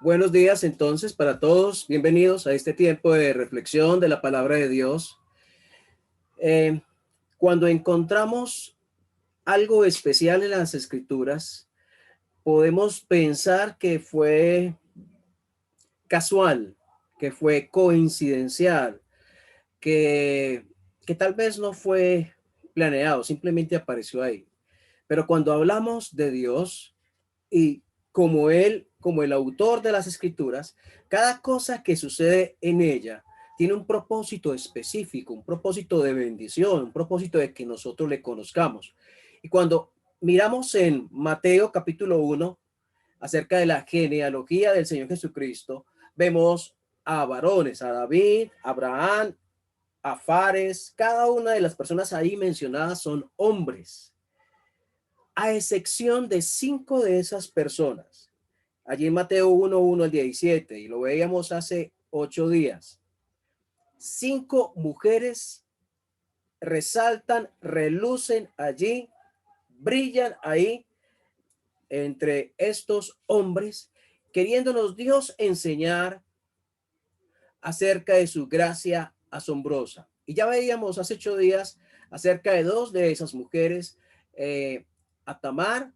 Buenos días entonces para todos. Bienvenidos a este tiempo de reflexión de la palabra de Dios. Eh, Cuando encontramos algo especial en las escrituras, podemos pensar que fue casual, que fue coincidencial, que, que tal vez no fue planeado, simplemente apareció ahí. Pero cuando hablamos de Dios y como Él, como el autor de las escrituras, cada cosa que sucede en ella tiene un propósito específico, un propósito de bendición, un propósito de que nosotros le conozcamos. Y cuando miramos en Mateo capítulo 1 acerca de la genealogía del Señor Jesucristo, vemos a varones, a David, a Abraham, a Fares, cada una de las personas ahí mencionadas son hombres, a excepción de 5 de esas personas. Allí en Mateo 1:1 al 17, y lo veíamos hace 8 días. 5 mujeres resaltan, relucen allí, brillan ahí entre estos hombres, queriéndonos Dios enseñar acerca de su gracia asombrosa. Y ya veíamos hace 8 días acerca de 2 de esas mujeres, a Tamar,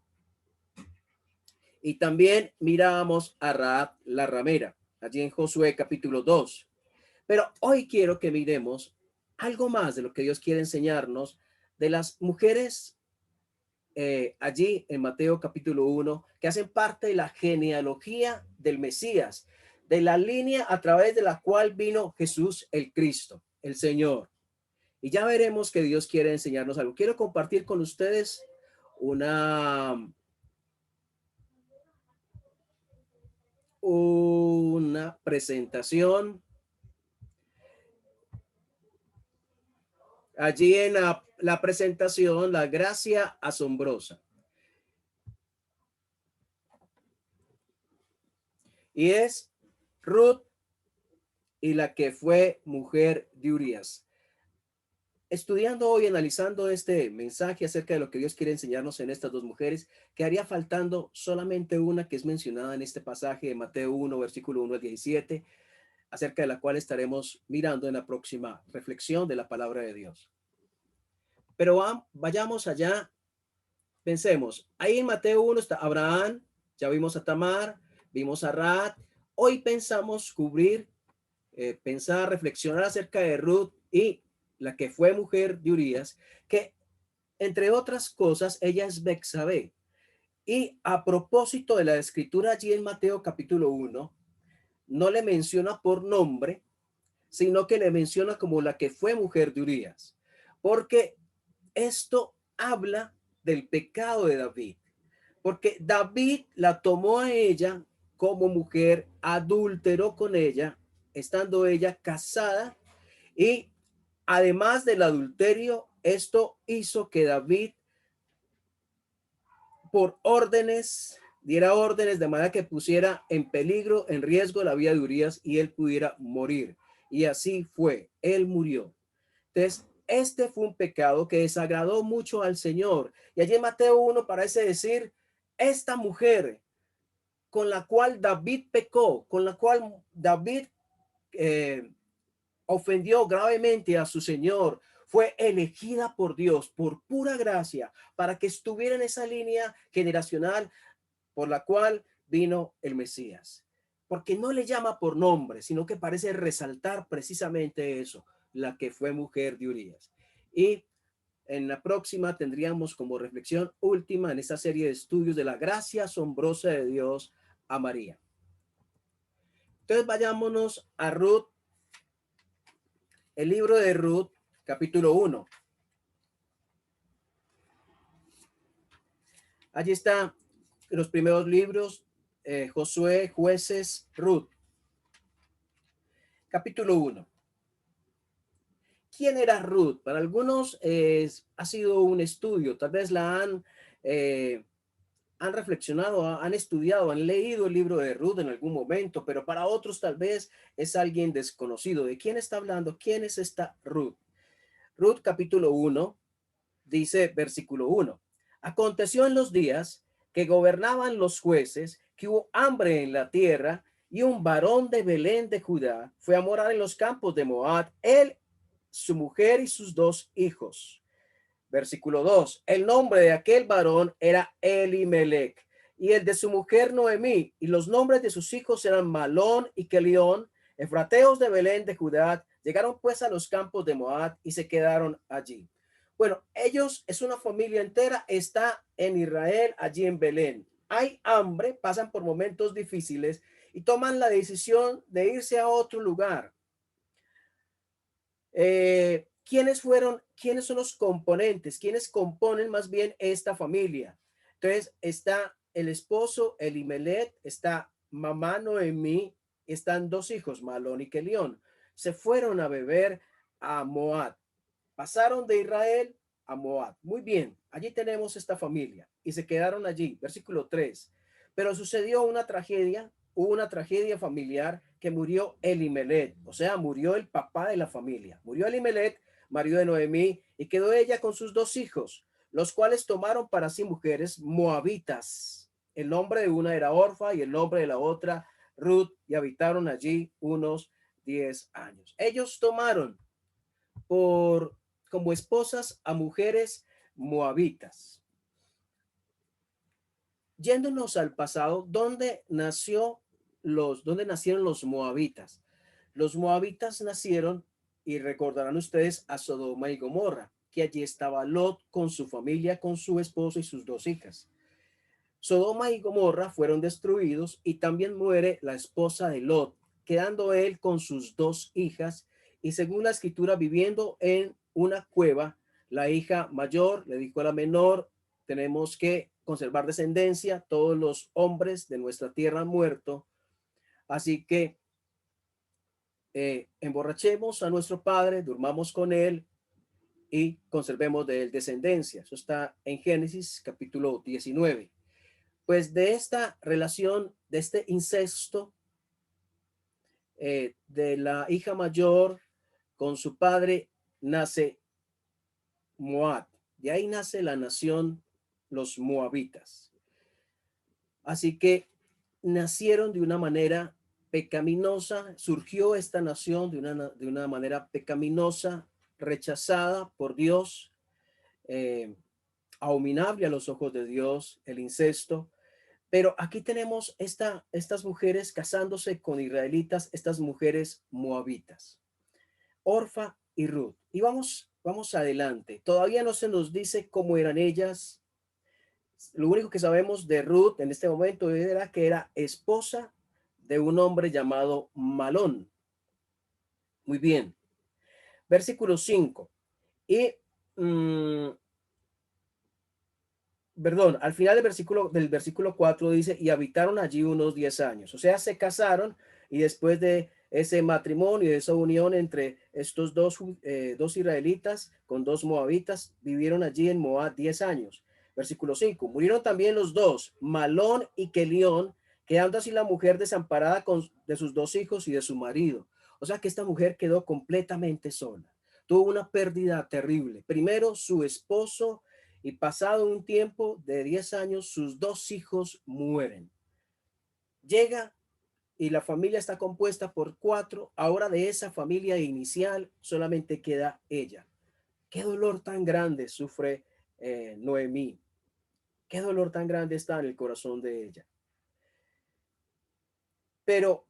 y también mirábamos a Rahab la ramera, allí en Josué capítulo 2. Pero hoy quiero que miremos algo más de lo que Dios quiere enseñarnos de las mujeres allí en Mateo capítulo 1, que hacen parte de la genealogía del Mesías, de la línea a través de la cual vino Jesús el Cristo, el Señor. Y ya veremos que Dios quiere enseñarnos algo. Quiero compartir con ustedes una, una presentación allí en la presentación, la gracia asombrosa. Y es Ruth y la que fue mujer de Urías. Estudiando hoy, analizando este mensaje acerca de lo que Dios quiere enseñarnos en estas dos mujeres, quedaría faltando solamente una que es mencionada en este pasaje de Mateo 1, versículo 1 al 17, acerca de la cual estaremos mirando en la próxima reflexión de la palabra de Dios. Pero vayamos allá, pensemos, ahí en Mateo 1 está Abraham, ya vimos a Tamar, vimos a Rahab. Hoy pensamos cubrir, pensar, reflexionar acerca de Ruth y la que fue mujer de Urías, que entre otras cosas, ella es Bexabé. Y a propósito de la escritura allí en Mateo capítulo 1, no le menciona por nombre, sino que le menciona como la que fue mujer de Urías. Porque esto habla del pecado de David. Porque David la tomó a ella como mujer, adulteró con ella, estando ella casada, y además del adulterio, esto hizo que David por órdenes, diera órdenes de manera que pusiera en peligro, en riesgo la vida de Urías y él pudiera morir. Y así fue, él murió. Entonces, este fue un pecado que desagradó mucho al Señor. Y allí en Mateo 1 parece decir, esta mujer con la cual David pecó, con la cual David eh, ofendió gravemente a su Señor, fue elegida por Dios por pura gracia para que estuviera en esa línea generacional por la cual vino el Mesías. Porque no le llama por nombre, sino que parece resaltar precisamente eso, la que fue mujer de Urías. Y en la próxima tendríamos como reflexión última en esta serie de estudios de la gracia asombrosa de Dios a María. Entonces vayámonos a Ruth, el libro de Ruth, capítulo 1. Allí está los primeros libros, Josué, Jueces, Ruth. Capítulo 1. ¿Quién era Ruth? Para algunos ha sido un estudio, tal vez han reflexionado, han estudiado, han leído el libro de Ruth en algún momento, pero para otros tal vez es alguien desconocido. ¿De quién está hablando? ¿Quién es esta Ruth? Ruth capítulo 1 dice versículo 1. Aconteció en los días que gobernaban los jueces que hubo hambre en la tierra Y un varón de Belén de Judá fue a morar en los campos de Moab, él, su mujer y sus dos hijos. Versículo 2. El nombre de aquel varón era Elimelech y el de su mujer Noemí, y los nombres de sus hijos eran Malón y Kelión, efrateos de Belén de Judá. Llegaron pues a los campos de Moab y se quedaron allí. Bueno, ellos es una familia entera, está en Israel, allí en Belén. Hay hambre, pasan por momentos difíciles y toman la decisión de irse a otro lugar. ¿Quiénes son los componentes? ¿Quiénes componen más bien esta familia? Entonces está el esposo Elimelech, está mamá Noemí, están dos hijos, Malón y Kelión. Se fueron a beber a Moab. Pasaron de Israel a Moab. Muy bien, allí tenemos esta familia y se quedaron allí. Versículo 3. Pero sucedió hubo una tragedia familiar que murió Elimelech, o sea, murió el papá de la familia. Murió Elimelech, marido de Noemí, y quedó ella con sus dos hijos, los cuales tomaron para sí mujeres moabitas. El nombre de una era Orfa y el nombre de la otra Ruth, y habitaron allí unos 10 años. Ellos tomaron por como esposas a mujeres moabitas. Yéndonos al pasado, ¿dónde nacieron los moabitas? Los moabitas nacieron, y recordarán ustedes, a Sodoma y Gomorra, que allí estaba Lot con su familia, con su esposo y sus dos hijas. Sodoma y Gomorra fueron destruidos y también muere la esposa de Lot, quedando él con sus dos hijas y, según la escritura, viviendo en una cueva. La hija mayor le dijo a la menor: tenemos que conservar descendencia, todos los hombres de nuestra tierra han muerto, así que emborrachemos a nuestro padre, durmamos con él y conservemos de él descendencia. Eso está en Génesis capítulo 19. Pues de esta relación, de este incesto, de la hija mayor con su padre, nace Moab. De ahí nace la nación, los moabitas. Así que nacieron de una manera pecaminosa, surgió esta nación de una manera pecaminosa, rechazada por Dios, eh, abominable a los ojos de Dios, el incesto. Pero aquí tenemos estas mujeres casándose con israelitas, estas mujeres moabitas, Orfa y Ruth. Y vamos adelante. Todavía no se nos dice cómo eran ellas. Lo único que sabemos de Ruth en este momento era que era esposa de un hombre llamado Malón. Muy bien. Versículo 5. Y perdón, al final del versículo 4 dice: y habitaron allí unos 10 años. O sea, se casaron, y después de ese matrimonio, de esa unión entre estos dos israelitas con dos moabitas, vivieron allí en Moab 10 años. Versículo 5. Murieron también los dos, Malón y Kelión, quedando así la mujer desamparada de sus dos hijos y de su marido. O sea que esta mujer quedó completamente sola. Tuvo una pérdida terrible. Primero, su esposo, y pasado un tiempo de 10 años, sus dos hijos mueren. Llega y la familia está compuesta por cuatro. Ahora de esa familia inicial solamente queda ella. Qué dolor tan grande sufre Noemí. Qué dolor tan grande está en el corazón de ella. Pero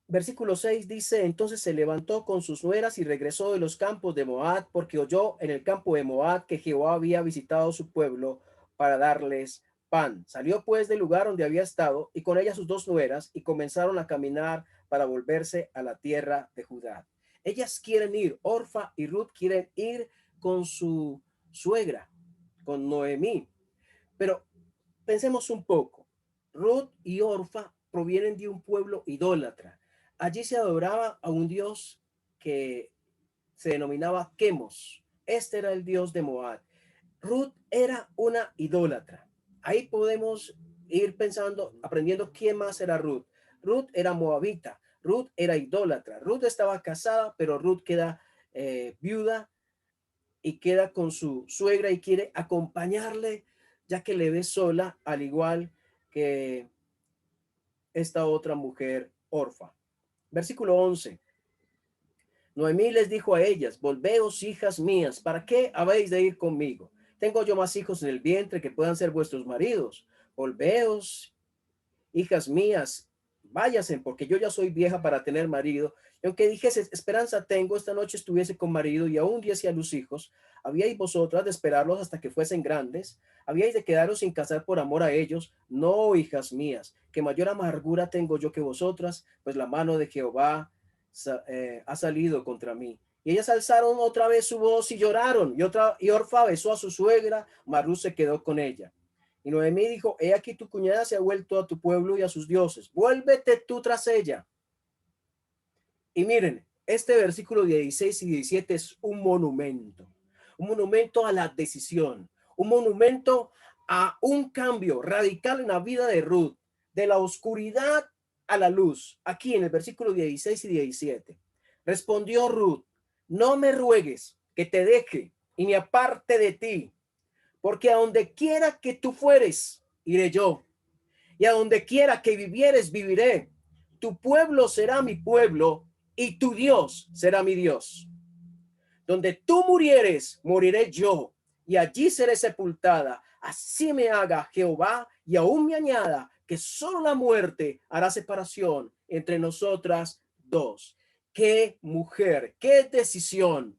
versículo 6 dice: entonces se levantó con sus nueras y regresó de los campos de Moab, porque oyó en el campo de Moab que Jehová había visitado su pueblo para darles pan. Salió pues del lugar donde había estado, y con ella sus dos nueras, y comenzaron a caminar para volverse a la tierra de Judá. Ellas quieren ir, Orfa y Ruth quieren ir con su suegra, con Noemí. Pero pensemos un poco. Ruth y Orfa provienen de un pueblo idólatra. Allí se adoraba a un dios que se denominaba Quemos. Este era el dios de Moab. Ruth era una idólatra. Ahí podemos ir pensando, aprendiendo quién más era Ruth. Ruth era moabita. Ruth era idólatra. Ruth estaba casada, pero Ruth queda viuda y queda con su suegra y quiere acompañarle, ya que le ve sola, al igual que esta otra mujer, Orfa. Versículo 11. Noemí les dijo a ellas: volveos, hijas mías, ¿para qué habéis de ir conmigo? Tengo yo más hijos en el vientre que puedan ser vuestros maridos. Volveos, hijas mías, váyanse, porque yo ya soy vieja para tener marido. Y aunque dijese: esperanza tengo, esta noche estuviese con marido, y aún diese a luz hijos, ¿habíais vosotras de esperarlos hasta que fuesen grandes? ¿Habíais de quedaros sin casar por amor a ellos? No, hijas mías, que mayor amargura tengo yo que vosotras, pues la mano de Jehová ha salido contra mí. Y ellas alzaron otra vez su voz y lloraron, y Orfa besó a su suegra, mas Ruth se quedó con ella. Y Noemí dijo: he aquí tu cuñada se ha vuelto a tu pueblo y a sus dioses, vuélvete tú tras ella. Y miren, este versículo 16 y 17 es un monumento a la decisión, un monumento a un cambio radical en la vida de Ruth, de la oscuridad a la luz. Aquí en el versículo 16 y 17, respondió Ruth: no me ruegues que te deje y me aparte de ti, porque a donde quiera que tú fueres, iré yo, y a donde quiera que vivieres, viviré. Tu pueblo será mi pueblo, y tu Dios será mi Dios. Donde tú murieres, moriré yo, y allí seré sepultada. Así me haga Jehová, y aún me añada, que solo la muerte hará separación entre nosotras dos. Qué mujer, qué decisión.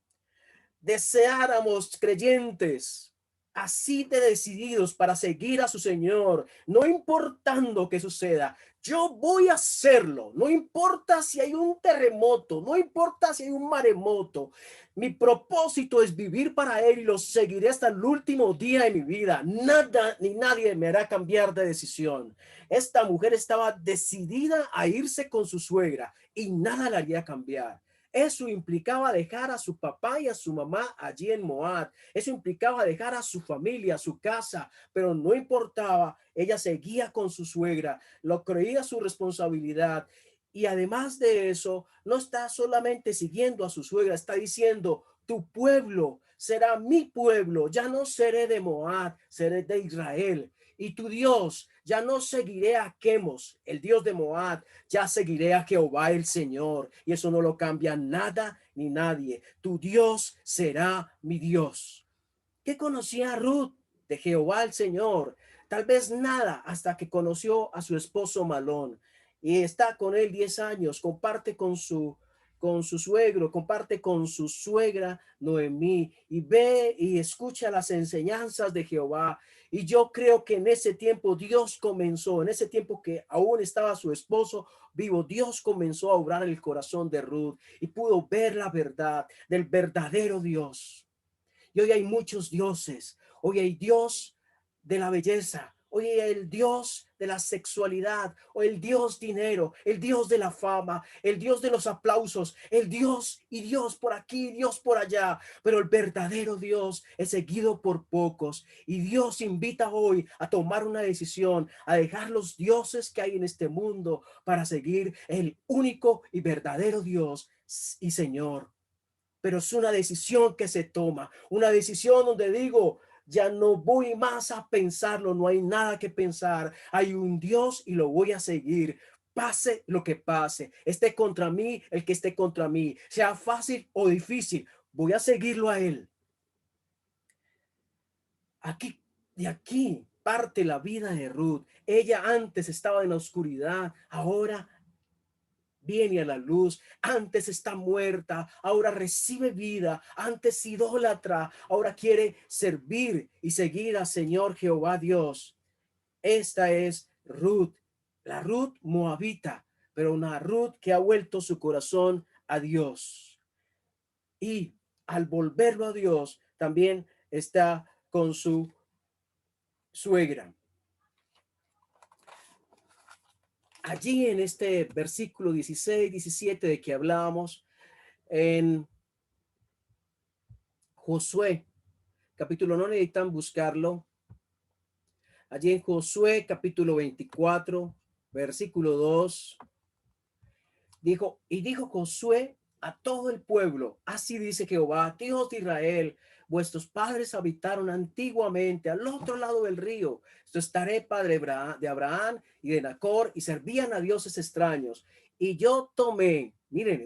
Deseáramos creyentes así de decididos para seguir a su Señor, no importando qué suceda. Yo voy a hacerlo, no importa si hay un terremoto, no importa si hay un maremoto. Mi propósito es vivir para Él y lo seguiré hasta el último día de mi vida. Nada ni nadie me hará cambiar de decisión. Esta mujer estaba decidida a irse con su suegra y nada la haría cambiar. Eso implicaba dejar a su papá y a su mamá allí en Moab. Eso implicaba dejar a su familia, a su casa, pero no importaba. Ella seguía con su suegra, lo creía su responsabilidad. Y además de eso, no está solamente siguiendo a su suegra, está diciendo: tu pueblo será mi pueblo, ya no seré de Moab, seré de Israel. Y tu Dios, ya no seguiré a Quemos, el Dios de Moab, ya seguiré a Jehová el Señor, y eso no lo cambia nada ni nadie. Tu Dios será mi Dios. ¿Qué conocía Ruth de Jehová el Señor? Tal vez nada, hasta que conoció a su esposo Malón y está con él 10 años, comparte con su suegro, comparte con su suegra Noemí, y ve y escucha las enseñanzas de Jehová. Y yo creo que en ese tiempo Dios comenzó, en ese tiempo que aún estaba su esposo vivo, Dios comenzó a obrar el corazón de Ruth y pudo ver la verdad del verdadero Dios. Y hoy hay muchos dioses. Hoy hay Dios de la belleza. Hoy hay el Dios de la sexualidad, o el Dios dinero, el Dios de la fama, el Dios de los aplausos, el Dios y Dios por aquí, Dios por allá. Pero el verdadero Dios es seguido por pocos. Y Dios invita hoy a tomar una decisión, a dejar los dioses que hay en este mundo para seguir el único y verdadero Dios y Señor. Pero es una decisión que se toma, una decisión donde digo: ya no voy más a pensarlo, no hay nada que pensar, hay un Dios y lo voy a seguir. Pase lo que pase, esté contra mí el que esté contra mí, sea fácil o difícil, voy a seguirlo a Él. Aquí, de aquí parte la vida de Ruth. Ella antes estaba en la oscuridad, ahora viene a la luz. Antes está muerta, ahora recibe vida. Antes idólatra, ahora quiere servir y seguir al Señor Jehová Dios. Esta es Ruth, la Ruth moabita, pero una Ruth que ha vuelto su corazón a Dios. Y al volverlo a Dios, también está con su suegra. Allí en este versículo 16, 17 de que hablábamos, en Josué, capítulo, no necesitan buscarlo. Allí en Josué, capítulo 24, versículo 2, dijo Josué a todo el pueblo: así dice Jehová, Dios de Israel, vuestros padres habitaron antiguamente al otro lado del río. Esto estaré padre de Abraham y de Nacor, y servían a dioses extraños. Y yo tomé, miren,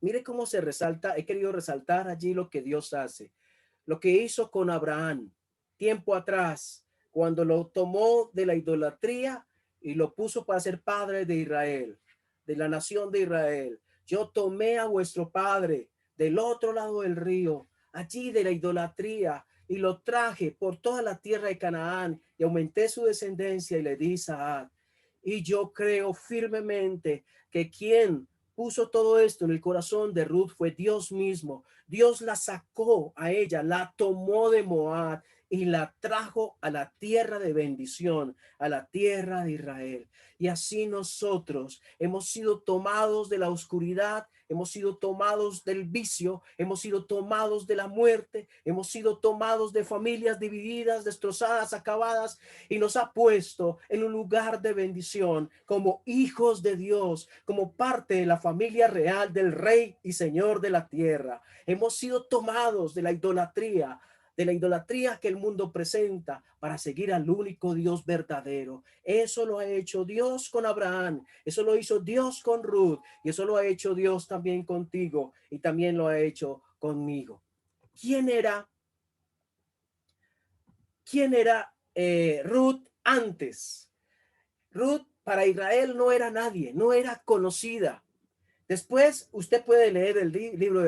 mire cómo se resalta, he querido resaltar allí lo que Dios hace, lo que hizo con Abraham tiempo atrás, cuando lo tomó de la idolatría y lo puso para ser padre de Israel, de la nación de Israel. Yo tomé a vuestro padre del otro lado del río, allí de la idolatría, y lo traje por toda la tierra de Canaán, y aumenté su descendencia, y le di Isaac. Y yo creo firmemente que quien puso todo esto en el corazón de Ruth fue Dios mismo. Dios la sacó a ella, la tomó de Moab y la trajo a la tierra de bendición, a la tierra de Israel. Y así nosotros hemos sido tomados de la oscuridad, hemos sido tomados del vicio, hemos sido tomados de la muerte, hemos sido tomados de familias divididas, destrozadas, acabadas, y nos ha puesto en un lugar de bendición como hijos de Dios, como parte de la familia real del Rey y Señor de la tierra. Hemos sido tomados de la idolatría que el mundo presenta, para seguir al único Dios verdadero. Eso lo ha hecho Dios con Abraham, eso lo hizo Dios con Ruth, y eso lo ha hecho Dios también contigo, y también lo ha hecho conmigo. ¿Quién era? ¿Quién era Ruth antes? Ruth para Israel no era nadie, no era conocida. Después usted puede leer el libro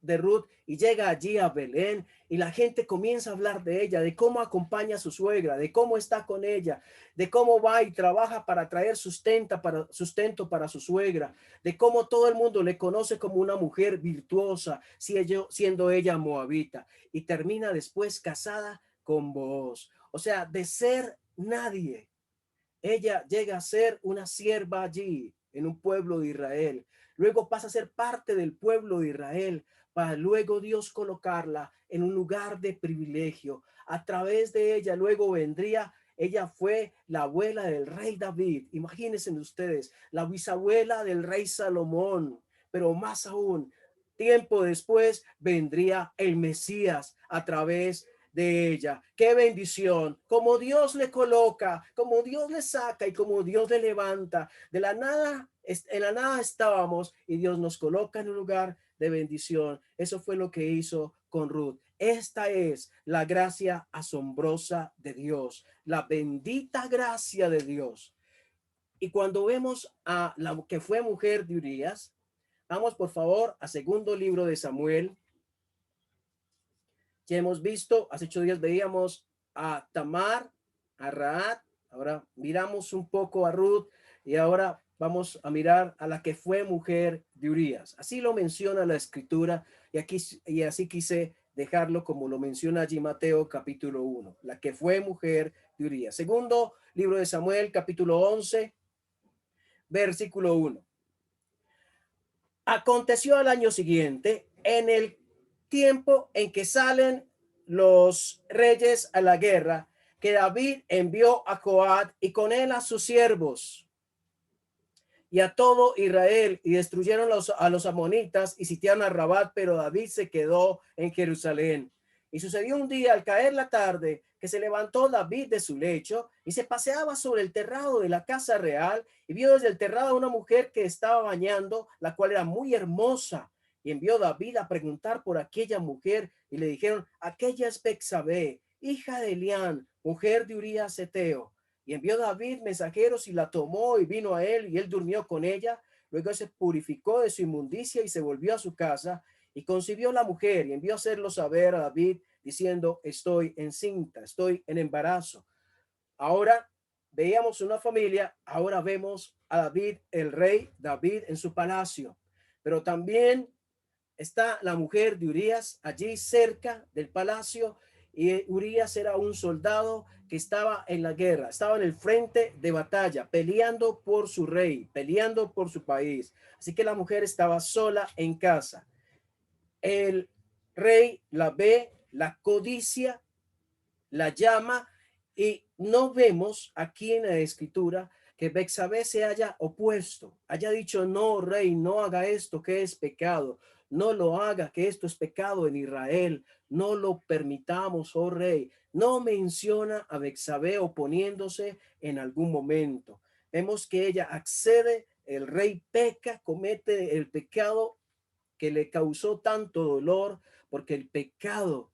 de Ruth, y llega allí a Belén, y la gente comienza a hablar de ella, de cómo acompaña a su suegra, de cómo está con ella, de cómo va y trabaja para traer sustento para su suegra, de cómo todo el mundo le conoce como una mujer virtuosa, siendo ella moabita, y termina después casada con Booz. O sea, de ser nadie, ella llega a ser una sierva allí en un pueblo de Israel. Luego pasa a ser parte del pueblo de Israel, para luego Dios colocarla en un lugar de privilegio. A través de ella luego vendría, ella fue la abuela del rey David. Imagínense ustedes, la bisabuela del rey Salomón, pero más aún, tiempo después vendría el Mesías a través de ella. Qué bendición, como Dios le coloca, como Dios le saca y como Dios le levanta. De la nada, en la nada estábamos, y Dios nos coloca en un lugar de bendición. Eso fue lo que hizo con Ruth. Esta es la gracia asombrosa de Dios, la bendita gracia de Dios. Y cuando vemos a la que fue mujer de Urías, vamos por favor a segundo libro de Samuel. Ya hemos visto, hace 8 días veíamos a Tamar, a Raad, ahora miramos un poco a Ruth, y ahora vamos a mirar a la que fue mujer de Urías. Así lo menciona la escritura, y así quise dejarlo como lo menciona allí Mateo capítulo 1, la que fue mujer de Urías. Segundo libro de Samuel capítulo 11, versículo 1. Aconteció al año siguiente, en el tiempo en que salen los reyes a la guerra, que David envió a Joab y con él a sus siervos y a todo Israel, y destruyeron a los amonitas y sitiaron a Rabat, pero David se quedó en Jerusalén. Y sucedió un día, al caer la tarde, que se levantó David de su lecho y se paseaba sobre el terrado de la casa real, y vio desde el terrado a una mujer que estaba bañando, la cual era muy hermosa. Y envió David a preguntar por aquella mujer, y le dijeron: aquella es Betsabé, hija de Elián, mujer de Urías Eteo. Y envió David mensajeros, y la tomó y vino a él, y él durmió con ella. Luego se purificó de su inmundicia y se volvió a su casa, y concibió la mujer, y envió a hacerlo saber a David, diciendo: estoy encinta, estoy en embarazo. Ahora veíamos una familia, ahora vemos a David, el rey David, en su palacio, pero también está la mujer de Urías allí cerca del palacio, y Urías era un soldado que estaba en la guerra, estaba en el frente de batalla, peleando por su rey, peleando por su país. Así que la mujer estaba sola en casa. El rey la ve, la codicia, la llama, y no vemos aquí en la escritura que Betsabé se haya opuesto, haya dicho: no, rey, no haga esto, que es pecado. no lo haga, que esto es pecado en Israel, no lo permitamos, oh rey. No menciona a Betsabé oponiéndose en algún momento. Vemos que ella accede, el rey peca, comete el pecado que le causó tanto dolor, porque el pecado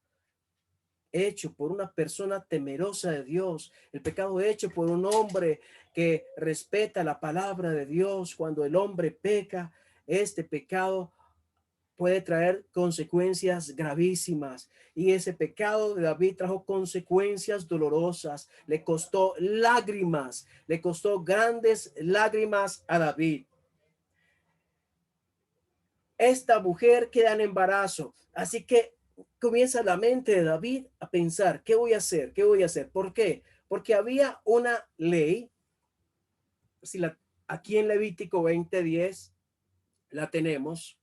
hecho por una persona temerosa de Dios, el pecado hecho por un hombre que respeta la palabra de Dios, cuando el hombre peca, este pecado puede traer consecuencias gravísimas. Y ese pecado de David trajo consecuencias dolorosas, le costó lágrimas, le costó grandes lágrimas a David. Esta mujer queda en embarazo, así que comienza la mente de David a pensar, ¿qué voy a hacer? ¿Qué voy a hacer? ¿Por qué? Porque había una ley, si la, aquí en Levítico 20:10 la tenemos,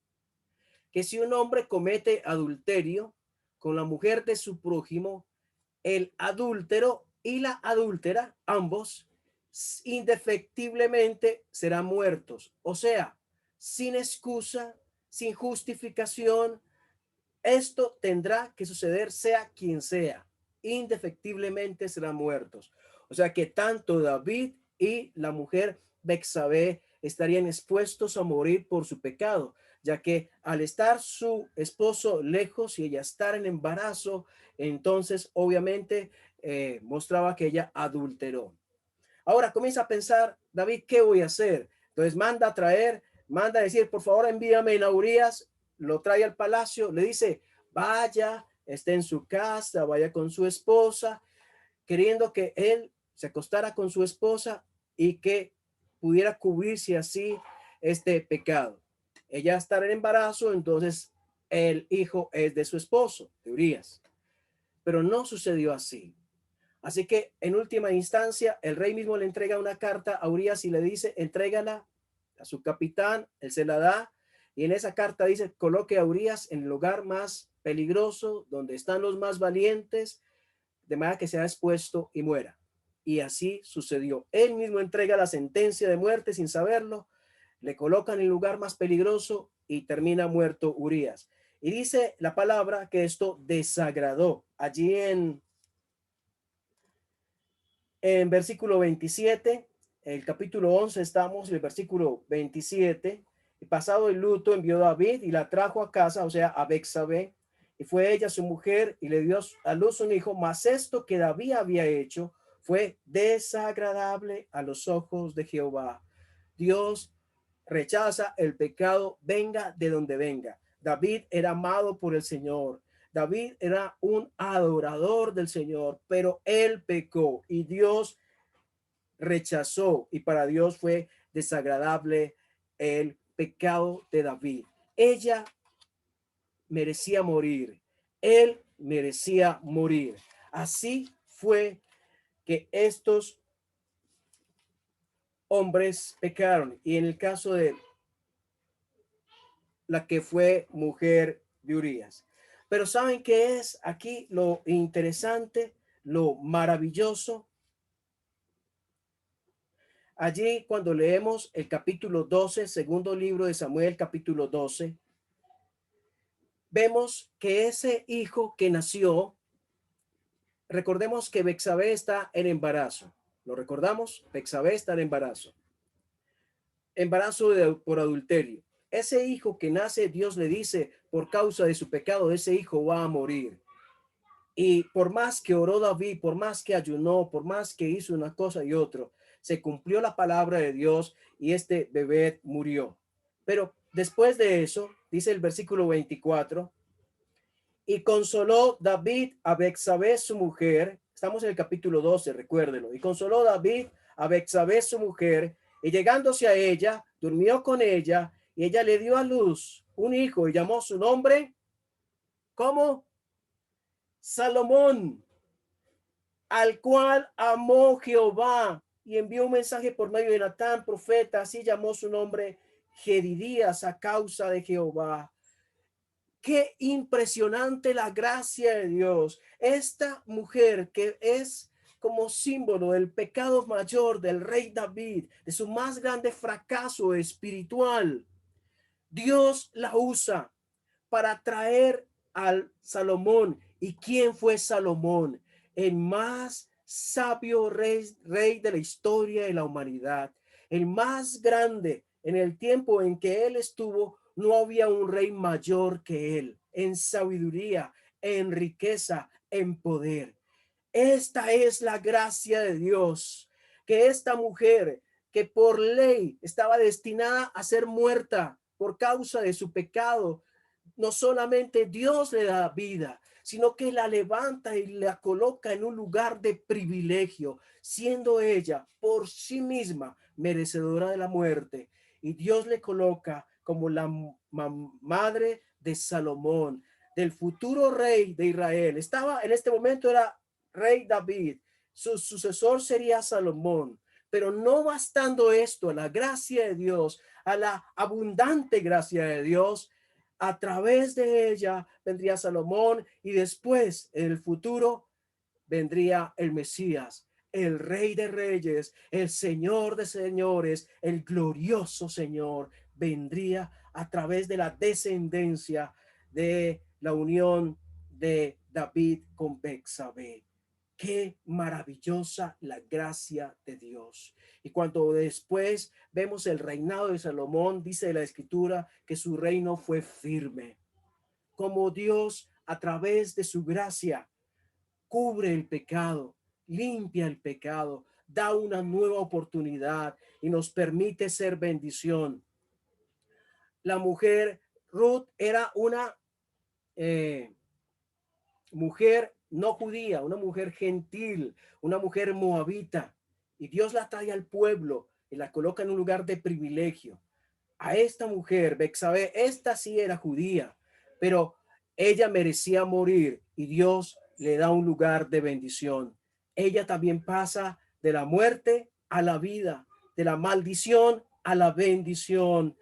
que si un hombre comete adulterio con la mujer de su prójimo, el adúltero y la adúltera, ambos, indefectiblemente serán muertos. O sea, sin excusa, sin justificación, esto tendrá que suceder sea quien sea. Indefectiblemente serán muertos. O sea que tanto David y la mujer Betsabé estarían expuestos a morir por su pecado, ya que al estar su esposo lejos y ella estar en embarazo, entonces obviamente mostraba que ella adulteró. Ahora comienza a pensar, David, ¿qué voy a hacer? Entonces manda a traer, manda a decir, por favor, envíame a Urías, lo trae al palacio, le dice, vaya, esté en su casa, vaya con su esposa, queriendo que él se acostara con su esposa y que pudiera cubrirse así este pecado. Ella estará en embarazo, entonces el hijo es de su esposo, de Urías. Pero no sucedió así. Así que en última instancia, el rey mismo le entrega una carta a Urías y le dice, entrégala a su capitán, él se la da. Y en esa carta dice, coloque a Urías en el lugar más peligroso, donde están los más valientes, de manera que sea expuesto y muera. Y así sucedió. Él mismo entrega la sentencia de muerte sin saberlo, le colocan en el lugar más peligroso y termina muerto Urías. Y dice la palabra que esto desagradó. Allí en versículo 27, el capítulo 11 estamos, en el versículo 27, y pasado el luto envió David y la trajo a casa, o sea, a Betsabé, y fue ella su mujer y le dio a luz un hijo, mas esto que David había hecho fue desagradable a los ojos de Jehová. Dios rechaza el pecado, venga de donde venga. David era amado por el Señor. David era un adorador del Señor, pero él pecó y Dios rechazó, y para Dios fue desagradable el pecado de David. Ella merecía morir, él merecía morir. Así fue que estos hombres pecaron. Y en el caso de la que fue mujer de Urías. Pero ¿saben qué es aquí lo interesante, lo maravilloso? Allí cuando leemos el capítulo 12, segundo libro de Samuel, capítulo 12, vemos que ese hijo que nació, recordemos que Betsabé está en embarazo. ¿Lo recordamos? Betsabé está en embarazo. Embarazo por adulterio. Ese hijo que nace, Dios le dice, por causa de su pecado, ese hijo va a morir. Y por más que oró David, por más que ayunó, por más que hizo una cosa y otra, se cumplió la palabra de Dios y este bebé murió. Pero después de eso, dice el versículo 24, y consoló David a Betsabé su mujer. Estamos en el capítulo 12, recuérdelo. Y consoló David a Betsabé su mujer, y llegándose a ella, durmió con ella, y ella le dio a luz un hijo y llamó su nombre, ¿cómo? Salomón, al cual amó Jehová y envió un mensaje por medio de Natán, profeta, así llamó su nombre Jedidías a causa de Jehová. Qué impresionante la gracia de Dios. Esta mujer que es como símbolo del pecado mayor del rey David, de su más grande fracaso espiritual, Dios la usa para traer al Salomón. ¿Y quién fue Salomón? El más sabio rey de la historia de la humanidad, el más grande. En el tiempo en que él estuvo, no había un rey mayor que él, en sabiduría, en riqueza, en poder. Esta es la gracia de Dios, que esta mujer que por ley estaba destinada a ser muerta por causa de su pecado, no solamente Dios le da vida, sino que la levanta y la coloca en un lugar de privilegio, siendo ella por sí misma merecedora de la muerte. Y Dios le coloca como la madre de Salomón, del futuro rey de Israel. Estaba en este momento, era rey David, su sucesor sería Salomón. Pero no bastando esto, a la gracia de Dios, a la abundante gracia de Dios, a través de ella vendría Salomón y después en el futuro vendría el Mesías, el Rey de Reyes, el Señor de Señores, el glorioso Señor. Vendría a través de la descendencia de la unión de David con Betsabé. Qué maravillosa la gracia de Dios. Y cuando después vemos el reinado de Salomón, dice la escritura que su reino fue firme. Como Dios a través de su gracia cubre el pecado, limpia el pecado, da una nueva oportunidad y nos permite ser bendición. La mujer Ruth era una mujer no judía, una mujer gentil, una mujer moabita, y Dios la trae al pueblo y la coloca en un lugar de privilegio. A esta mujer, Betsabé, esta sí era judía, pero ella merecía morir y Dios le da un lugar de bendición. Ella también pasa de la muerte a la vida, de la maldición a la bendición.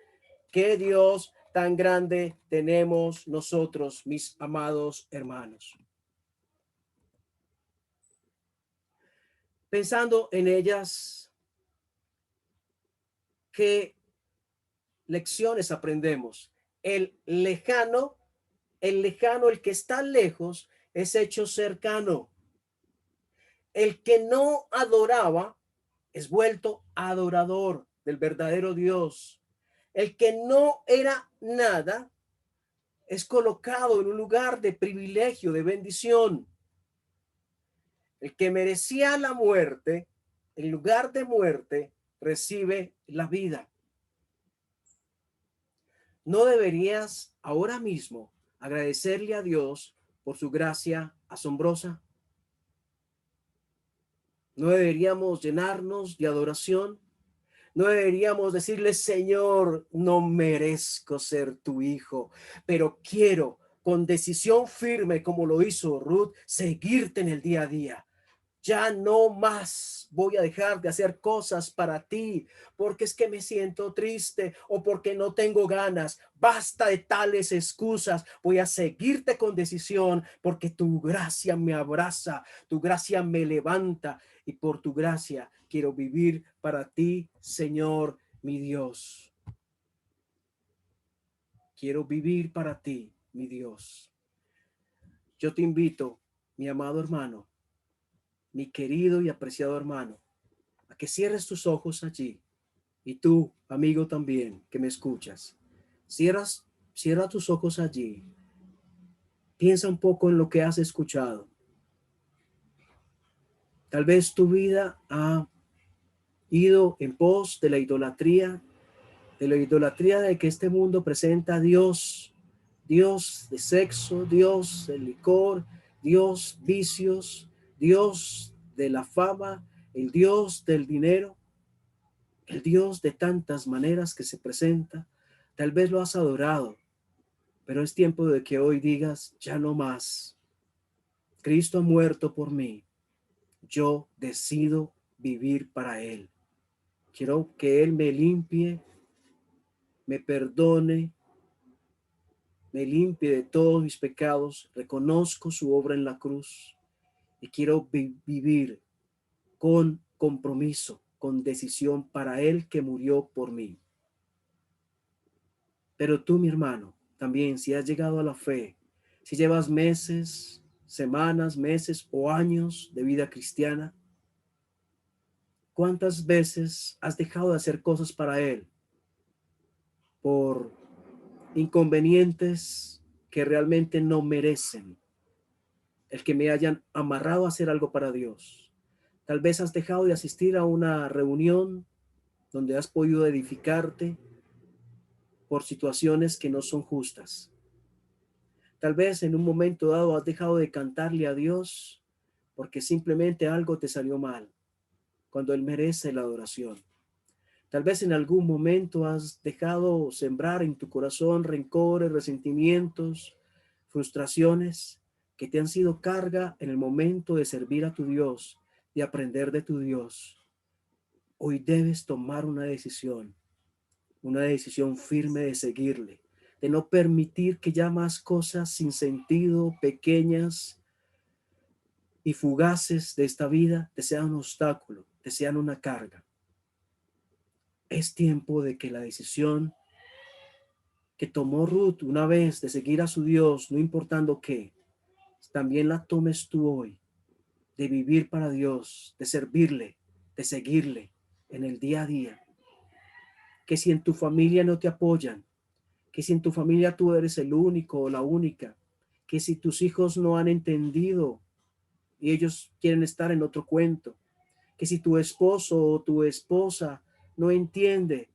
Qué Dios tan grande tenemos nosotros, mis amados hermanos. Pensando en ellas, ¿qué lecciones aprendemos? El lejano, el que está lejos, es hecho cercano. El que no adoraba es vuelto adorador del verdadero Dios. El que no era nada es colocado en un lugar de privilegio, de bendición. El que merecía la muerte, en lugar de muerte, recibe la vida. ¿No deberías ahora mismo agradecerle a Dios por su gracia asombrosa? ¿No deberíamos llenarnos de adoración? ¿No deberíamos decirle, Señor, no merezco ser tu hijo, pero quiero con decisión firme, como lo hizo Ruth, seguirte en el día a día? Ya no más voy a dejar de hacer cosas para ti, porque es que me siento triste o porque no tengo ganas. Basta de tales excusas. Voy a seguirte con decisión, porque tu gracia me abraza, tu gracia me levanta, y por tu gracia quiero vivir para ti, Señor, mi Dios. Quiero vivir para ti, mi Dios. Yo te invito, mi amado hermano, mi querido y apreciado hermano, a que cierres tus ojos allí. Y tú, amigo también, que me escuchas, cierra tus ojos allí. Piensa un poco en lo que has escuchado. Tal vez tu vida ha ido en pos de la idolatría de que este mundo presenta a Dios, Dios de sexo, Dios del licor, Dios vicios, Dios de la fama, el Dios del dinero. El Dios de tantas maneras que se presenta. Tal vez lo has adorado, pero es tiempo de que hoy digas, ya no más. Cristo ha muerto por mí. Yo decido vivir para Él. Quiero que Él me limpie, me perdone, me limpie de todos mis pecados. Reconozco su obra en la cruz y quiero vivir con compromiso, con decisión para Él que murió por mí. Pero tú, mi hermano, también si has llegado a la fe, si llevas meses, semanas, meses o años de vida cristiana, ¿cuántas veces has dejado de hacer cosas para Él por inconvenientes que realmente no merecen el que me hayan amarrado a hacer algo para Dios? Tal vez has dejado de asistir a una reunión donde has podido edificarte por situaciones que no son justas. Tal vez en un momento dado has dejado de cantarle a Dios porque simplemente algo te salió mal, cuando Él merece la adoración. Tal vez en algún momento has dejado sembrar en tu corazón rencores, resentimientos, frustraciones que te han sido carga en el momento de servir a tu Dios, de aprender de tu Dios. Hoy debes tomar una decisión firme de seguirle, de no permitir que ya más cosas sin sentido, pequeñas y fugaces de esta vida te sean un obstáculo, te sean una carga. Es tiempo de que la decisión que tomó Ruth una vez de seguir a su Dios, no importando qué, también la tomes tú hoy, de vivir para Dios, de servirle, de seguirle en el día a día. Que si en tu familia no te apoyan, que si en tu familia tú eres el único o la única, que si tus hijos no han entendido y ellos quieren estar en otro cuento, que si tu esposo o tu esposa no entiende,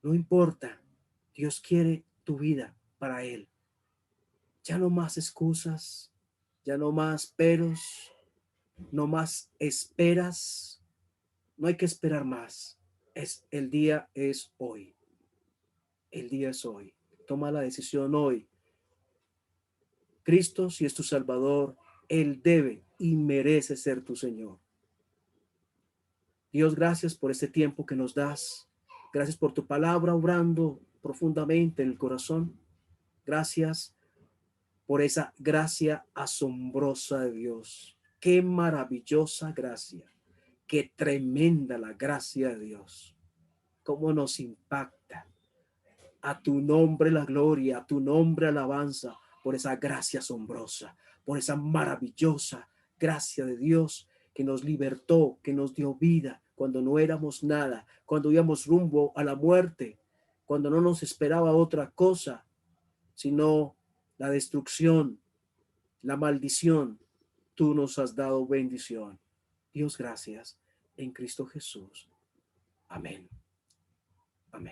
no importa, Dios quiere tu vida para Él. Ya no más excusas, ya no más peros, no más esperas, no hay que esperar más. El día es hoy, el día es hoy. Toma la decisión hoy. Cristo, si es tu Salvador, Él debe y merece ser tu Señor. Dios, gracias por este tiempo que nos das. Gracias por tu palabra obrando profundamente en el corazón. Gracias por esa gracia asombrosa de Dios. Qué maravillosa gracia. Qué tremenda la gracia de Dios. Cómo nos impacta. A tu nombre la gloria, a tu nombre alabanza por esa gracia asombrosa, por esa maravillosa gracia de Dios que nos libertó, que nos dio vida cuando no éramos nada, cuando íbamos rumbo a la muerte, cuando no nos esperaba otra cosa, sino la destrucción, la maldición. Tú nos has dado bendición. Dios, gracias en Cristo Jesús. Amén. Amén.